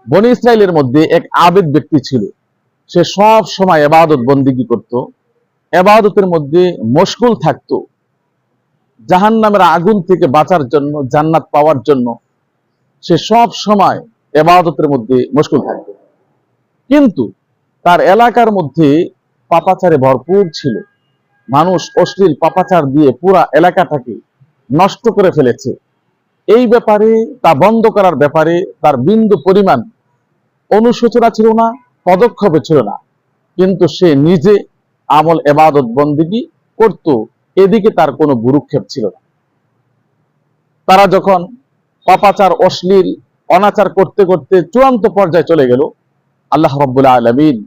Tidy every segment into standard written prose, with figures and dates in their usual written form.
বনী ইসরাইলের মধ্যে এক আবেদ ব্যক্তি ছিল। সে সব সময় ইবাদত বন্দেগী করত, ইবাদতের মধ্যে মশগুল থাকতো। জাহান্নামের আগুন থেকে বাঁচার জন্য, জান্নাত পাওয়ার জন্য সে সব সময় ইবাদতের মধ্যে মশগুল থাকতো। কিন্তু তার এলাকার মধ্যে পাপাচারে ভরপুর ছিল। মানুষ অশ্লীল পাপাচার দিয়ে পুরা এলাকাটাকে নষ্ট করে ফেলেছে। এই ব্যাপারে, তা বন্ধ করার ব্যাপারে তার বিন্দু পরিমাণ অনুশোচনা ছিল না, পদক্ষেপে ছিল না। কিন্তু সে নিজে আমল ইবাদত বন্দেগী করত, এদিকে তার কোনো ভ্রুক্ষেপ ছিল না। তারা যখন পাপাচার, অশ্লীল, অনাচার করতে করতে চূড়ান্ত পর্যায়ে চলে গেল, আল্লাহ রাব্বুল আলামিন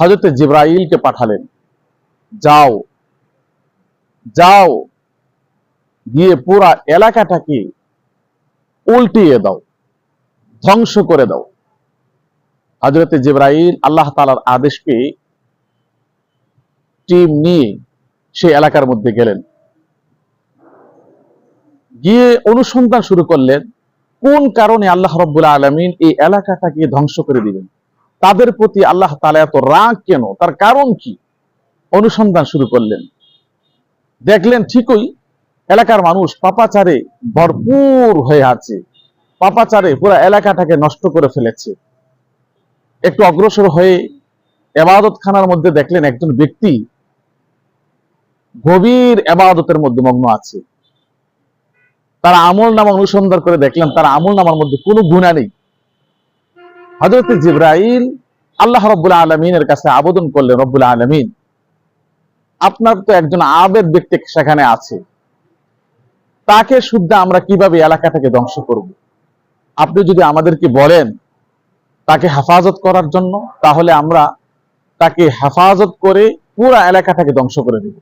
হযরত জিবরাইলকে পাঠালেন, যাও যাও গিয়ে পুরা এলাকাটাকে উল্টিয়ে দাও, ধ্বংস করে দাও। হযরত জিবরাইল আল্লাহ তাআলার আদেশ পেয়ে টিম নিয়ে সেই এলাকার মধ্যে গেলেন। গিয়ে অনুসন্ধান শুরু করলেন কোন কারণে আল্লাহ রাব্বুল আলামিন এই এলাকাটাকে ধ্বংস করে দিবেন। তাদের প্রতি আল্লাহ তাআলা এত রাগ কেন, তার কারণ কি? অনুসন্ধান শুরু করলেন। দেখলেন ঠিকই এলাকার মানুষ পাপাচারে ভরপুর হয়ে আছে, পাপাচারে পুরো এলাকাটাকে নষ্ট করে ফেলেছে। একটু অগ্রসর হয়ে ইবাদত খানার মধ্যে দেখলেন একজন ব্যক্তি গভীর ইবাদতের মধ্যে মগ্ন আছে। তার আমলনামা অনুসন্ধান করে দেখলেন তার আমলনামার মধ্যে কোনো গুনাহ নেই। হযরত জিবরাইল আল্লাহ রাব্বুল আলামিনের কাছে আবেদন করলেন, রব্বুল আলামিন, আপনার তো একজন আবেদ ব্যক্তি সেখানে আছে, তাকে শুদ্ধ আমরা কিভাবে এলাকাটাকে ধ্বংস করব? আপনি যদি আমাদেরকে বলেন তাকে হেফাজত করার জন্য, তাহলে আমরা তাকে হেফাজত করে পুরা এলাকাটাকে ধ্বংস করে দেব।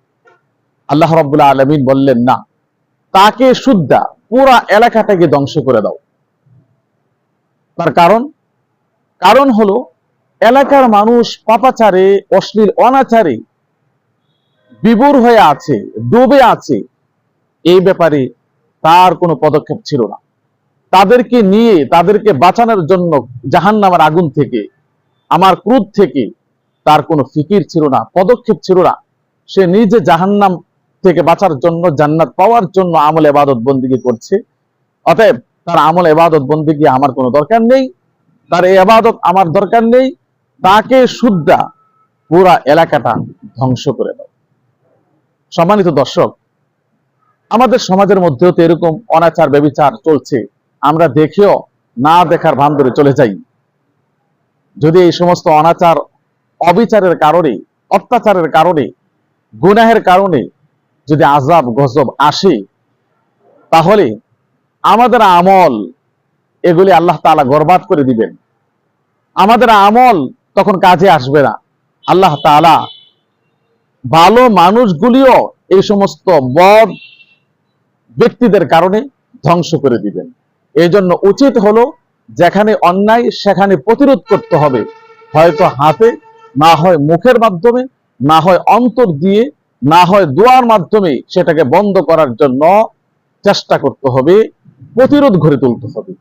আল্লাহ রাব্বুল আলামিন বললেন, না, তাকে শুদ্ধ পুরা এলাকাটাকে ধ্বংস করে দাও। তার কারণ হলো এলাকার মানুষ পাপাচারে, অশ্লীল অনাচারে বিভোর হয়ে আছে, ডুবে আছে। এই ব্যাপারে তার কোনো পদক্ষেপ ছিল না। তাদেরকে নিয়ে, তাদেরকে বাঁচানোর জন্য জাহান্নামের আগুন থেকে, আমার ক্রোধ থেকে তার কোনো ফিকির ছিল না, পদক্ষেপ ছিল না। সে নিজে জাহান্নাম থেকে বাঁচার জন্য, জান্নাত পাওয়ার জন্য আমল ইবাদত বন্দেগী করছে। অতএব তার আমল ইবাদত বন্দেগী আমার কোনো দরকার নেই, তার এই ইবাদত আমার দরকার নেই। তাকে শুদ্ধ পুরা এলাকাটা ধ্বংস করে দাও। সম্মানিত দর্শক, আমাদের সমাজের মধ্যেও তো এরকম অনাচার, ব্যভিচার চলছে। আমরা দেখেও না দেখার ভান ধরে চলে যাই। যদি এই সমস্ত অনাচার, অবিচারের কারণে, অত্যাচারের কারণে, গুনাহের কারণে যদি আযাব গজব আসে, তাহলে আমাদের আমল এগুলি আল্লাহ তাআলা বরবাদ করে দিবেন। আমাদের আমল তখন কাজে আসবে না। আল্লাহ তাআলা ভালো মানুষগুলিও এই সমস্ত বদ ব্যক্তিদের কারণে ধ্বংস করে দিবেন। এই জন্য উচিত হলো যেখানে অন্যায় সেখানে প্রতিরোধ করতে হবে, হয়তো হাতে, না হয় মুখের মাধ্যমে, না হয় অন্তর দিয়ে, না হয় দোয়ার মাধ্যমে সেটাকে বন্ধ করার জন্য চেষ্টা করতে হবে, প্রতিরোধ গড়ে তুলতে হবে।